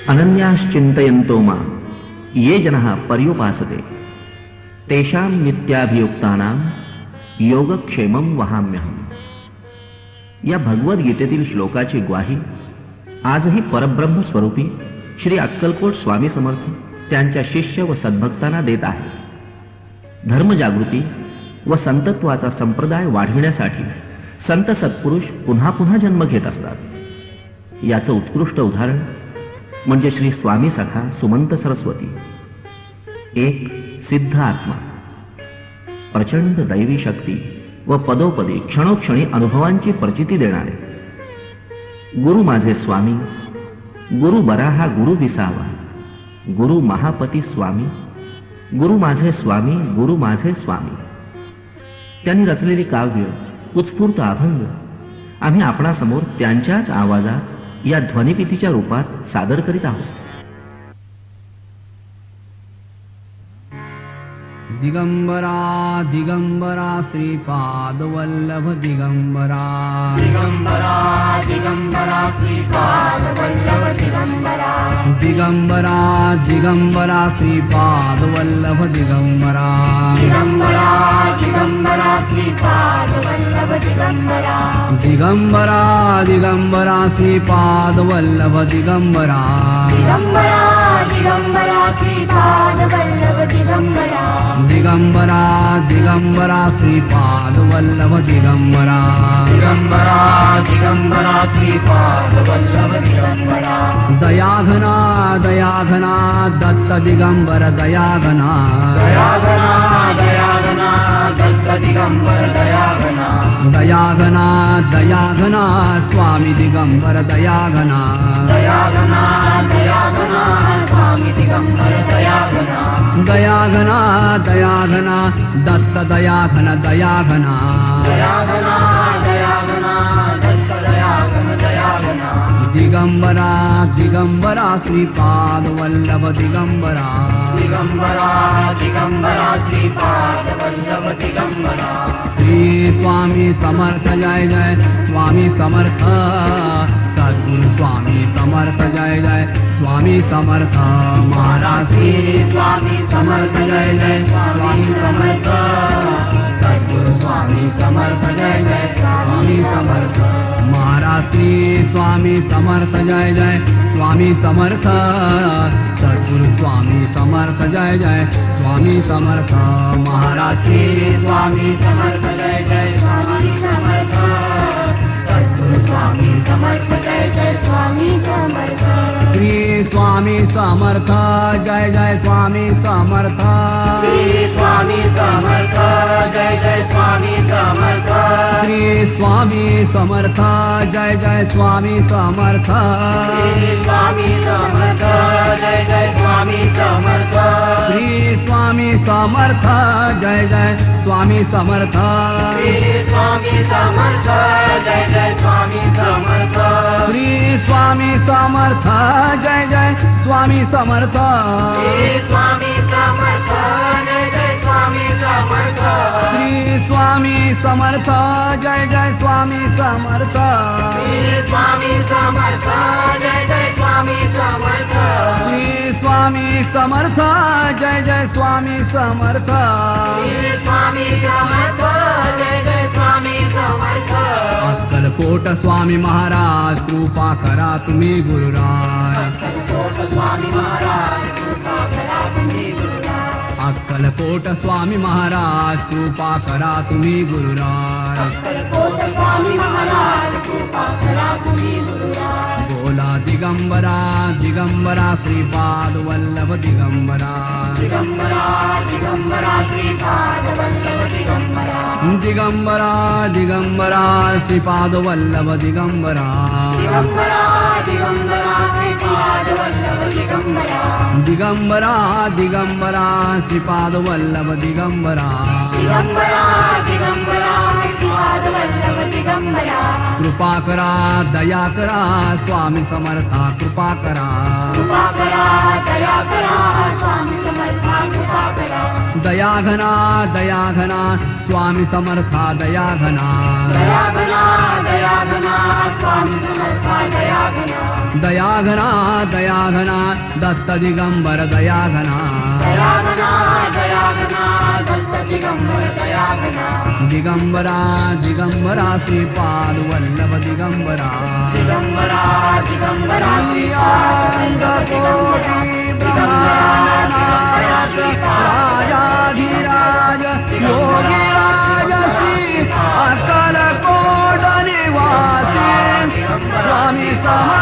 अनन्याश्चिन्तयन्तो मां ये जनाः पर्युपासते तेषां नित्याभियुक्तानां योगक्षेमं वहाम्यहम्. या भगवद्गीतेतील श्लोकाची ग्वाही आजही परब्रह्म स्वरूपी श्री अक्कलकोट स्वामी समर्थ त्यांच्या शिष्य व सद्भक्तांना देत आहे. धर्मजागृती व संतत्वाचा संप्रदाय वाढविण्यासाठी संत सत्पुरुष पुन्हा पुन्हा जन्म घेत असतात. याचं उत्कृष्ट उदाहरण म्हणजे श्री स्वामी सखा सुमंत सरस्वती. एक सिद्ध आत्मा, प्रचंड दैवी शक्ती व पदोपदी क्षणोक्षणी अनुभवांची प्रचिती देणारे. गुरु माझे स्वामी, गुरु बरा हा गुरु विसावा, गुरु महापती स्वामी, गुरु माझे स्वामी, गुरु माझे स्वामी. त्यांनी रचलेली काव्य, उत्स्फूर्त अभंग आम्ही आपणासमोर त्यांच्याच आवाजात या ध्वनिपितीच्या रूपात सादर करीत आहोत. दिगंबरा दिगंबरा श्रीपाद वल्लभ दिगंबरा, दिगंबरा दिगंबरा श्रीपाद वल्लभ दिगंबरा, दिगंबरा दिगंबरा श्रीपाद वल्लभ दिगंबरा, दिगंबरा दिगंबरा श्रीपाद वल्लभ दिगंबरा, दिगंबरा दिगंबरा श्रीपाद वल्लभ दिगंबरा, दिगंबरा दिगंबरा श्रीपाद वल्लभ दिगंबरा, दिगंबरा दिगंबरा श्रीपाद वल्लभ दिगंबरा, दिगंबरा दिगंबरा श्रीपाद वल्लभ दिगंबरा, दयाघना दयाघना दत्त दिगंबर दयाघना, दयाघना दयाघना दत्त दिगंबर दयाघना, दयाघना दयाघना स्वामी दिगंबर दयाघना, दयाघना दयाघना स्वामी दिगंबर दयाघना, दयाघना दयाघना दत्त दयाघन दयाघना, दयाघना दयाघना दत्त दयाघन दयाघना, दिगंबरा दिगंबरा श्रीपाद वल्लभ दिगंबरा, दिगंबरा दिगंबरा श्रीपाद वल्लभ दिगंबरा, श्री स्वामी समर्थ जय जय स्वामी समर्थ, सद्गुरु स्वामी समर्थ जय जय स्वामी समर्थ महाराज, श्री स्वामी समर्थ जय जय स्वामी समर्थ, सद्गुरु स्वामी समर्थ जय जय स्वामी समर्थ महाराज, श्री स्वामी समर्थ जय जय स्वामी समर्थ, सद्गुरु स्वामी समर्थ जय जय स्वामी समर्थ महाराज, श्री स्वामी समर्थ जय जय स्वामी समर्थ, सद्गुरु स्वामी समर्थ जय जय स्वामी समर्थ, श्री स्वामी समर्थ जय जय स्वामी समर्थ, श्री स्वामी समर्थ जय जय स्वामी समर्थ, श्री स्वामी समर्थ जय जय स्वामी समर्थ, श्री स्वामी समर्थ जय जय स्वामी समर्थ, श्री स्वामी समर्थ जय जय स्वामी समर्थ, श्री स्वामी समर्थ जय जय स्वामी समर्थ, श्री स्वामी समर्थ जय जय स्वामी समर्थ, श्री स्वामी समर्थ जय जय स्वामी समर्थ, श्री स्वामी समर्थ जय जय स्वामी समर्थ, श्री स्वामी समर्थ जय जय स्वामी समर्थ, श्री स्वामी समर्थ जय जय स्वामी समर्थ, श्री स्वामी समर्थ जय जय स्वामी समर्थ, अक्कलकोट स्वामी महाराज कृपा करा तुम्ही गुरुराज, अक्कलकोट स्वामी महाराज कृपा करा तुम्ही गुरुराज, अक्कलकोट स्वामी महाराज कृपा करा तुम्ही गुरुराज, अक्कलकोट स्वामी महाराज कृपा करा तुम्ही गुरुराज, बोला दिगंबरा दिगंबरा श्रीपाद वल्लभ दिगंबरा, दिगंबरा दिगंबरा श्रीपाद वल्लभ दिगंबरा, दिगंबरा दिगंबरा श्रीपाद वल्लभ दिगंबरा, दिगंबरा दिगंबरा श्रीपाद वल्लभ दिगंबरा, दिगंबरा दिगंबरा श्रीपाद वल्लभ दिगंबरा, दिगंबरा दिगंबरा श्रीपाद वल्लभ दिगंबरा, कृपा करा दया करा स्वामी समर्था कृपा करा, कृपा करा दया करा स्वामी समर्था कृपा करा, दयाघना दयाघना स्वामी समर्था दयाघना, दयाघना दयाघना स्वामी समर्था दयाघना, दयाघना दयाघना दत्त दिगंबर दयाघना दयाघना दयाघना दत्त दिगंबर दयाघना दिगंबरा दिगंबरा श्रीपाद वल्लभ दिगंबरा दिगंबरा दिगंबरा श्रीपाद कोटि ब्रह्मानायक राजाधिराज योगिराज श्री अकल कोट निवासी स्वामी सम